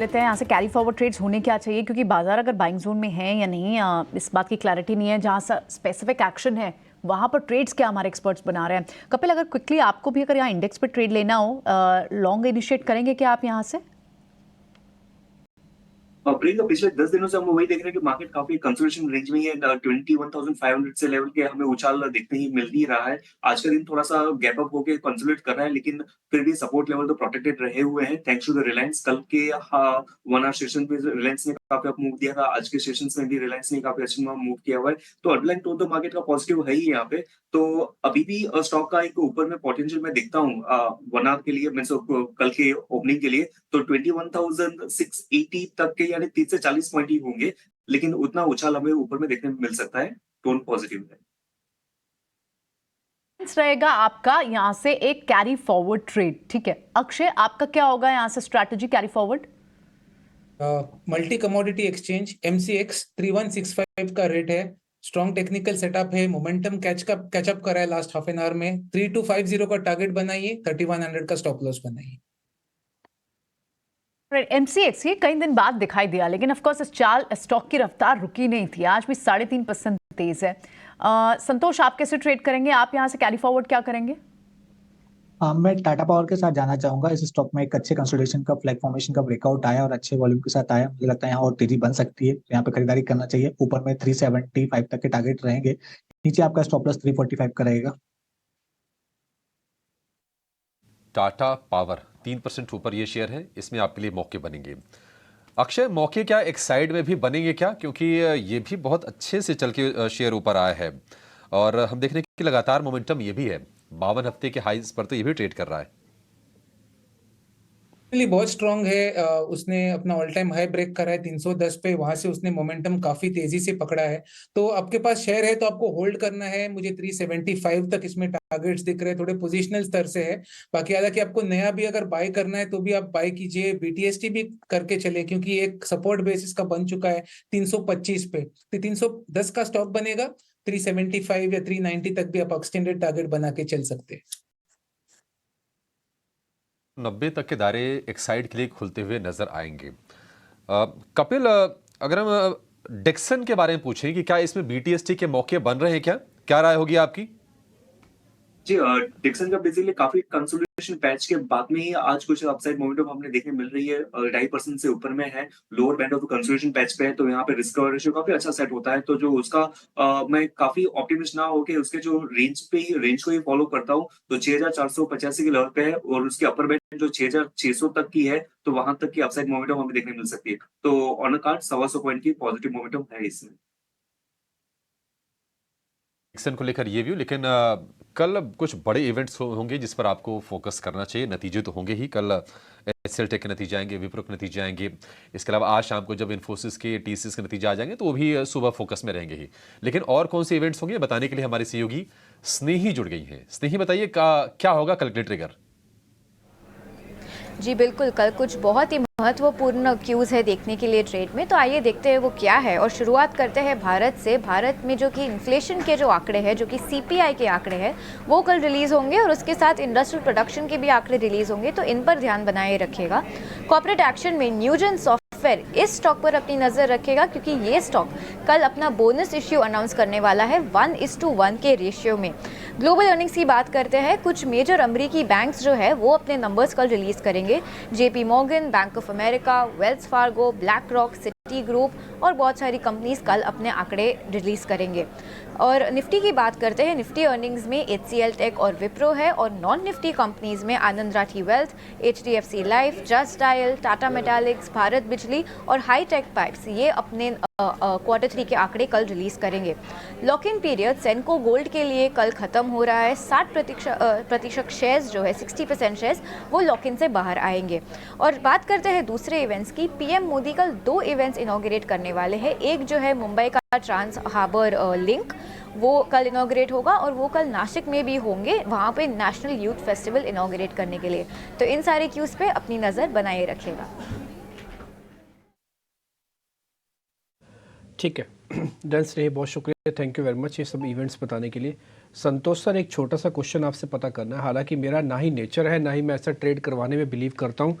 लेते हैं यहाँ से कैरी फॉरवर्ड ट्रेड्स होने क्या चाहिए, क्योंकि बाजार अगर बाइंग जोन में है या नहीं इस बात की क्लैरिटी नहीं है। जहाँ स्पेसिफिक एक्शन है वहाँ पर ट्रेड्स क्या हमारे एक्सपर्ट्स बना रहे हैं। कपिल, अगर क्विकली आपको भी अगर यहाँ इंडेक्स पे ट्रेड लेना हो, लॉन्ग इनिशिएट करेंगे क्या आप यहाँ से? प्रियंका, पिछले 10 दिनों से हम वही देख रहे हैं कि मार्केट काफी कंसोलिडेशन रेंज में ही है। 21,500 से लेवल के हमें उछाल देखने ही मिल ही रहा है। आज का दिन थोड़ा सा गैप अप होकर कंसोलिडेट कर रहा है, लेकिन फिर भी सपोर्ट लेवल तो प्रोटेक्टेड रहे हुए हैं थैंक्स टू द रिलायंस। कल के 1 आवर सेशन पे रिलायंस ने काफी अप मूव दिया था, आज के सेशन में भी रिलायंस ने काफी अच्छा मूव किया हुआ है। तो अंडरलाइन टोन तो मार्केट का पॉजिटिव है ही यहाँ पे। तो अभी भी स्टॉक का एक ऊपर में पोटेंशियल मैं देखता हूँ 1 आवर के लिए, मीन कल के ओपनिंग के लिए। तो 21,680 तक के यानी 30 से 40 पॉइंट ही होंगे, लेकिन उतना उछाल हमें ऊपर में देखने को मिल सकता है। टोन पॉजिटिव है। रहेगा आपका यहाँ से एक कैरी फॉरवर्ड ट्रेड, ठीक है। अक्षय, आपका क्या होगा यहाँ से strategy carry forward? Multi commodity exchange MCX 3165 का रेट है। स्ट्रॉन्ग टेक्निकल सेटअप है, मोमेंटम कैचअप करा है लास्ट हाफ एन आवर में। 3250 का टारगेट बनाइए, 3100 का स्टॉप लॉस बनाइए। MCX ये कई दिन बाद दिखाई दिया, लेकिन ऑफ कोर्स इस चाल स्टॉक की रफ्तार रुकी नहीं थी, आज भी 3.5% तेज है। संतोष, आप कैसे ट्रेड करेंगे? आप यहाँ से कैरी फॉरवर्ड क्या करेंगे? मैं टाटा पावर के साथ जाना चाहूंगा। इस स्टॉक में एक अच्छे कंसोलिडेशन का फ्लैग फॉर्मेशन का ब्रेकआउट आया और अच्छे वॉल्यूम के साथ आया। मुझे लगता है यहाँ और तेजी बन सकती है, यहाँ पे खरीदारी करना चाहिए। ऊपर में 375 तक के टारगेट रहेंगे, नीचे आपका स्टॉप लॉस 345 का रहेगा। टाटा पावर 3% ऊपर ये शेयर है, इसमें आपके लिए मौके बनेंगे। अक्षय, मौके क्या एक साइड में भी बनेंगे क्या, क्योंकि ये भी बहुत अच्छे से चल के शेयर ऊपर आया है और हम देख रहे हैं कि लगातार मोमेंटम ये भी है। 52 हफ्ते के हाईज पर तो ये भी ट्रेड कर रहा है। बहुत स्ट्रांग है। उसने अपना ऑल टाइम हाई ब्रेक करा है 310 पे, वहां से उसने मोमेंटम काफी तेजी से पकड़ा है। तो आपके पास शेयर है तो आपको होल्ड करना है। मुझे 375 तक इसमें टारगेट्स दिख रहे हैं, थोड़े पोजिशनल स्तर से है। बाकी हालांकि आपको नया भी अगर बाय करना है तो भी आप बाय कीजिए, BTST भी करके चले, क्योंकि एक सपोर्ट बेसिस का बन चुका है 325 पे। तो 310 का स्टॉक बनेगा, 375 या 390 तक भी आप एक्सटेंडेड टारगेट बना के चल सकते हैं। 90 तक के दायरे एक साइड के लिए खुलते हुए नजर आएंगे। कपिल, अगर हम डिक्सन के बारे में पूछें कि क्या इसमें BTST के मौके बन रहे हैं, क्या राय होगी आपकी? जी, डिक्सन का बेसिकली काफी कंसोलिडेशन पैच के बाद में ही आज कुछ अपसाइड मोमेंटम हमने देखने मिल रही है। 2.5% से ऊपर में है, lower band of consolidation patch पे है। तो यहाँ पे रिस्क कवर रेशियो काफी अच्छा सेट होता है। तो जो उसका मैं काफी ऑप्टिमिस्ट ना होके उसके जो रेंज को ही फॉलो करता हूँ। तो 6,485 के लेवल पे है और उसके अपर बैंड जो 6,600 तक की है, तो वहां तक की अपसाइड मोमेंटम हमें देखने मिल सकती है। तो ऑन अ कार्ड 125 पॉइंट की पॉजिटिव मोमेंटम है इसमें। डिक्सन को लेकर ये व्यू, लेकिन कल कुछ बड़े इवेंट्स होंगे जिस पर आपको फोकस करना चाहिए। नतीजे तो होंगे ही, कल HCL टेक के नतीजे आएंगे, विप्रो के नतीजे आएंगे। इसके अलावा आज शाम को जब इन्फोसिस के, TCS के नतीजे आ जाएंगे तो वो भी सुबह फोकस में रहेंगे ही। लेकिन और कौन से इवेंट्स होंगे बताने के लिए हमारी सहयोगी स्नेही जुड़ गई हैं। स्नेही, बताइए क्या होगा कल के ट्रिगर? जी बिल्कुल, कल कुछ बहुत ही महत्वपूर्ण क्यूज़ है देखने के लिए ट्रेड में। तो आइए देखते हैं वो क्या है, और शुरुआत करते हैं भारत से। भारत में जो कि इन्फ्लेशन के जो आंकड़े हैं, जो कि CPI के आंकड़े हैं, वो कल रिलीज़ होंगे और उसके साथ इंडस्ट्रियल प्रोडक्शन के भी आंकड़े रिलीज़ होंगे। तो इन पर ध्यान बनाए रखिएगा। कॉर्पोरेट एक्शन में न्यूजन सॉफ्टवेयर, इस स्टॉक पर अपनी नज़र रखेगा, क्योंकि ये स्टॉक कल अपना बोनस इश्यू अनाउंस करने वाला है 1:1 के रेशियो में। ग्लोबल अर्निंग्स की बात करते हैं, कुछ मेजर अमेरिकी बैंक्स जो है वो अपने नंबर्स कल रिलीज़ करेंगे। JP Morgan, bank of America, Wells Fargo, black rock, city group और बहुत सारी कंपनीज कल अपने आंकड़े रिलीज़ करेंगे। और निफ्टी की बात करते हैं, निफ्टी अर्निंग्स में HCL टेक और विप्रो है, और नॉन निफ्टी कंपनीज में Anand Rathi wealth, HDFC life, just dial, Tata Metaliks, Bharat Bijlee और हाईटेक पाइप्स, ये अपने Q3 के आंकड़े कल रिलीज़ करेंगे। लॉक इन पीरियड सेनको गोल्ड के लिए कल ख़त्म हो रहा है। 60% शेयर्स जो है, 60% शेयर्स वो लॉक इन से बाहर आएंगे। और बात करते हैं दूसरे इवेंट्स की। PM मोदी कल 2 इवेंट्स इनॉग्रेट करने वाले हैं। एक जो है मुंबई का ट्रांस हार्बर लिंक, वो कल इनॉग्रेट होगा, और वो कल नासिक में भी होंगे, वहाँ पे नेशनल यूथ फेस्टिवल इनॉग्रेट करने के लिए। तो इन सारे क्यूज़ पे अपनी नज़र बनाए रखेगा। ठीक है। डन स्नेही, बहुत शुक्रिया, थैंक यू वेरी मच ये सब इवेंट्स बताने के लिए। संतोष सर, एक छोटा सा क्वेश्चन आपसे पता करना है। हालांकि मेरा ना ही नेचर है, ना ही मैं ऐसा ट्रेड करवाने में बिलीव करता हूं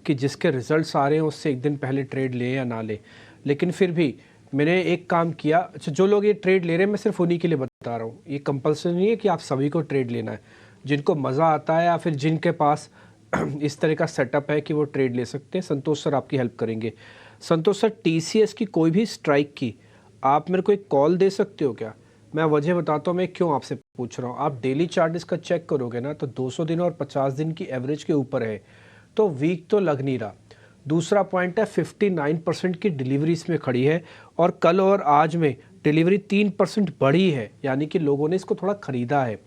कि जिसके रिजल्ट्स आ रहे हैं उससे एक दिन पहले ट्रेड ले या ना ले, लेकिन फिर भी मैंने एक काम किया। अच्छा, जो लोग ये ट्रेड ले रहे हैं मैं सिर्फ उन्हीं के लिए बता रहा हूँ, ये कंपल्सरी नहीं है कि आप सभी को ट्रेड लेना है। जिनको मज़ा आता है या फिर जिनके पास इस तरह का सेटअप है कि वो ट्रेड ले सकते हैं, संतोष सर आपकी हेल्प करेंगे। संतोष सर, TCS की कोई भी स्ट्राइक की आप मेरे को एक कॉल दे सकते हो क्या? मैं वजह बताता हूँ मैं क्यों आपसे पूछ रहा हूँ। आप डेली चार्ट का चेक करोगे ना तो 200 दिन और 50 दिन की एवरेज के ऊपर है, तो वीक तो लग नहीं रहा। दूसरा पॉइंट है 59% की डिलीवरी इसमें खड़ी है और कल और आज में डिलीवरी 3% बढ़ी है, यानी कि लोगों ने इसको थोड़ा खरीदा है।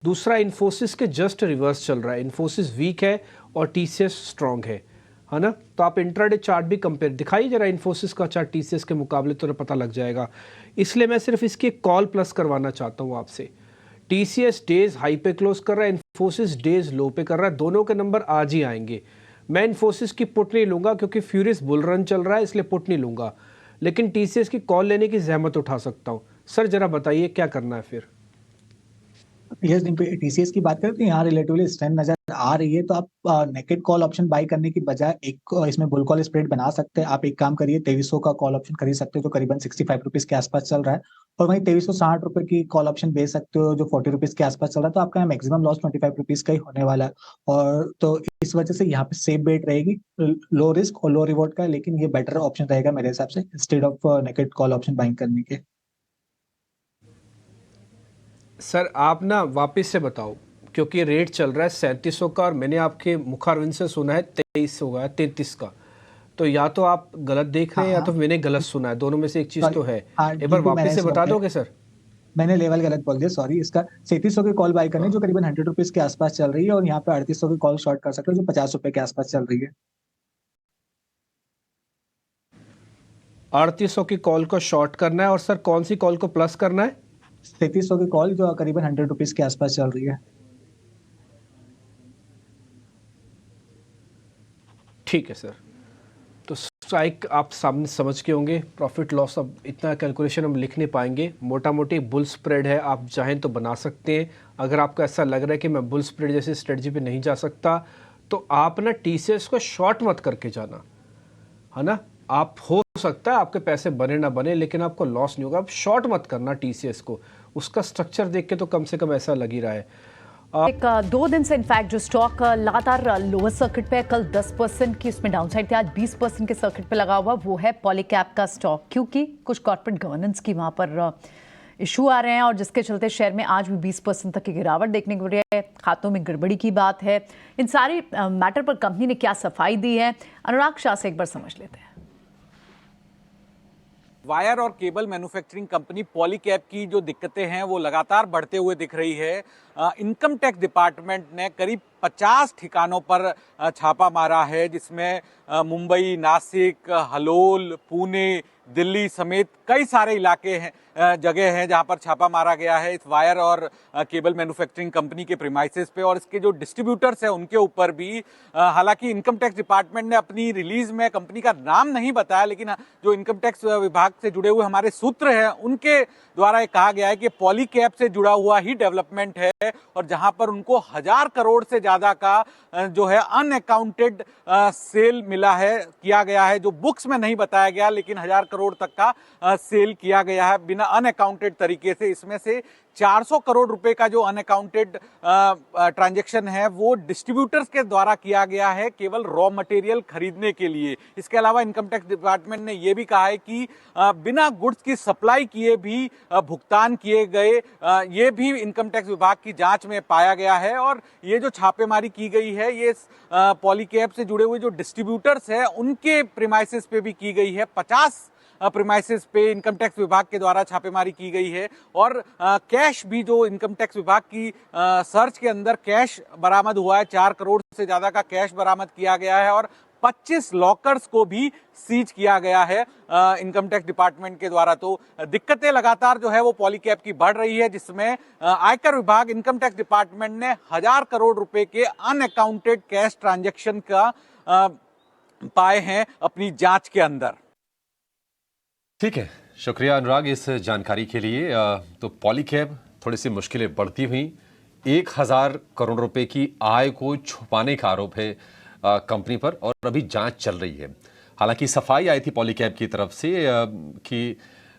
दूसरा, इन्फोसिस के जस्ट रिवर्स चल रहा है, इन्फोसिस वीक है और TCS स्ट्रॉन्ग है ना। तो आप इंट्राडे चार्ट भी कंपेयर दिखाइए जरा इन्फोसिस का चार्ट TCS के मुकाबले, तो पता लग जाएगा। इसलिए मैं सिर्फ इसकी एक कॉल प्लस करवाना चाहता हूँ आपसे। TCS डेज हाई पे क्लोज कर रहा है, इन्फोसिस डेज लो पे कर रहा है, दोनों के नंबर आज ही आएंगे। मैं इन्फोसिस की पुट नहीं लूंगा क्योंकि फ्यूरियस बुल रन चल रहा है, इसलिए पुट नहीं लूंगा, लेकिन TCS की कॉल लेने की जहमत उठा सकता हूँ। सर जरा बताइए क्या करना है फिर। यस, TCS की बात करते हैं, यहाँ रिलेटिवली स्ट्रेंथ नजर आ रही है, तो आप नेकेड कॉल ऑप्शन बाय करने की बजाय एक इसमें बुल कॉल स्प्रेड बना सकते हैं। आप एक काम करिए, 2300 का कॉल ऑप्शन खरीद सकते हो जो करीबन 65 रुपीज के आसपास चल रहा है, और वहीं 2360 रुपए की कॉल ऑप्शन बेच सकते हो जो 40 रुपीज के आसपास चल रहा है। तो आपका मैक्सिमम लॉस 25 रुपीज का ही होने वाला है, और तो इस वजह से यहाँ पे सेफ बेट रहेगी, लो रिस्क और लो रिवॉर्ड का, लेकिन ये बेटर ऑप्शन रहेगा मेरे हिसाब से instead of naked call option buying करने के। सर आप ना वापस से बताओ, क्योंकि रेट चल रहा है 3700 का और मैंने आपके मुखारविंद से सुना है 2300 का, 33 का। तो या तो आप गलत देख रहे हैं या तो मैंने गलत सुना है, दोनों में से एक चीज तो है। एक बार वापस से बता दोगे सर? मैंने लेवल गलत बोल दिया, सॉरी। इसका 3700 की कॉल बाय करनी जो करीबन 100 रुपीज के आसपास चल रही है, और यहाँ पे 3800 की कॉल शॉर्ट कर सकते हो जो 50 रुपए के आसपास चल रही है। 3800 की कॉल को शॉर्ट करना है, और सर कौन सी कॉल को प्लस करना है? 3700 की कॉल जो करीबन 100 रुपीज के आसपास चल रही है। ठीक है सर, तो स्ट्राइक आप सामने समझ के होंगे। प्रॉफिट लॉस अब इतना कैलकुलेशन हम लिख नहीं पाएंगे। मोटा मोटी बुल स्प्रेड है, आप चाहें तो बना सकते हैं। अगर आपको ऐसा लग रहा है कि मैं बुल स्प्रेड जैसी स्ट्रेटजी पे नहीं जा सकता, तो आप ना TCS को शॉर्ट मत करके जाना, है ना। आप हो सकता है आपके पैसे बने ना बने, लेकिन आपको लॉस नहीं होगा। आप शॉर्ट मत करना TCS को, उसका स्ट्रक्चर देख के तो कम से कम ऐसा लग ही रहा है। एक 2 दिन से इनफैक्ट जो स्टॉक लगातार लोअर सर्किट पे, कल 10% की उसमें डाउनसाइड थी, आज 20% के सर्किट पे लगा हुआ, वो है पॉलीकैब का स्टॉक, क्योंकि कुछ कॉर्पोरेट गवर्नेंस की वहाँ पर इशू आ रहे हैं, और जिसके चलते शेयर में आज भी 20% तक की गिरावट देखने को मिल रही है। खातों में गड़बड़ी की बात है। इन सारी मैटर पर कंपनी ने क्या सफाई दी है, अनुराग शाह से एक बार समझ लेते हैं। वायर और केबल मैन्युफैक्चरिंग कंपनी पॉलीकैब की जो दिक्कतें हैं वो लगातार बढ़ते हुए दिख रही है। इनकम टैक्स डिपार्टमेंट ने करीब 50 ठिकानों पर छापा मारा है, जिसमें मुंबई, नासिक, हलोल, पुणे, दिल्ली समेत कई सारे इलाके हैं, जगह हैं जहां पर छापा मारा गया है इस वायर और केबल मैन्युफैक्चरिंग कंपनी के प्रीमाइसेस पे, और इसके जो डिस्ट्रीब्यूटर्स हैं उनके ऊपर भी। हालांकि इनकम टैक्स डिपार्टमेंट ने अपनी रिलीज में कंपनी का नाम नहीं बताया, लेकिन जो इनकम टैक्स विभाग से जुड़े हुए हमारे सूत्र हैं उनके द्वारा ये कहा गया है कि पॉलीकैब से जुड़ा हुआ ही डेवलपमेंट है, और जहां पर उनको 1000 करोड़ से ज्यादा का जो है अनअकाउंटेड सेल मिला है, किया गया है, जो बुक्स में नहीं बताया गया, लेकिन 1000 करोड़ तक का सेल किया गया है बिना अनअकाउंटेड तरीके से। इसमें से 400 करोड़ रुपए का जो अनअकाउंटेड ट्रांजैक्शन है वो डिस्ट्रीब्यूटर्स के द्वारा किया गया है, केवल रॉ मटेरियल खरीदने के लिए। इसके अलावा इनकम टैक्स डिपार्टमेंट ने यह भी कहा है कि बिना गुड्स की सप्लाई किए भी भुगतान किए गए, ये भी इनकम टैक्स विभाग की जांच में पाया गया है। और ये जो छापेमारी की गई है ये पॉलीकैब से जुड़े हुए जो डिस्ट्रीब्यूटर्स हैं उनके प्रीमाइसेस पे भी की गई है। 50 प्रीमाइसेस पे इनकम टैक्स विभाग के द्वारा छापेमारी की गई है, और कैश भी जो इनकम टैक्स विभाग की सर्च के अंदर कैश बरामद हुआ है, 4 करोड़ से ज्यादा का कैश बरामद किया गया है, और 25 लॉकर्स को भी सीज किया गया है इनकम टैक्स डिपार्टमेंट के द्वारा। तो दिक्कतें लगातार जो है वो पॉलीकैब की बढ़ रही है, जिसमें आयकर विभाग, इनकम टैक्स डिपार्टमेंट ने 1000 करोड़ रुपए के अनअकाउंटेड कैश ट्रांजैक्शन का पाए हैं अपनी जांच के अंदर। ठीक है, शुक्रिया अनुराग इस जानकारी के लिए। तो पॉलीकैब थोड़ी सी मुश्किलें बढ़ती हुई, 1000 करोड़ रुपए की आय को छुपाने का आरोप है कंपनी पर और अभी जांच चल रही है। हालांकि सफाई आई थी पॉलीकैब की तरफ से कि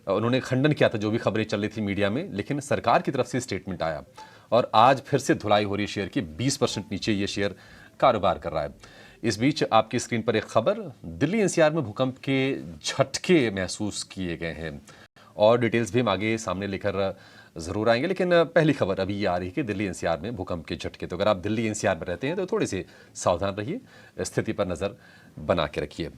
उन्होंने खंडन किया था जो भी खबरें चल रही थी मीडिया में, लेकिन सरकार की तरफ से स्टेटमेंट आया और आज फिर से धुलाई हो रही है शेयर की। 20% नीचे ये शेयर कारोबार कर रहा है। इस बीच आपकी स्क्रीन पर एक खबर, दिल्ली एनसीआर में भूकंप के झटके महसूस किए गए हैं और डिटेल्स भी हम आगे सामने लेकर ज़रूर आएंगे, लेकिन पहली खबर अभी ये आ रही है कि दिल्ली एनसीआर में भूकंप के झटके। तो अगर आप दिल्ली एनसीआर में रहते हैं तो थोड़े से सावधान रहिए, स्थिति पर नज़र बना के रखिए।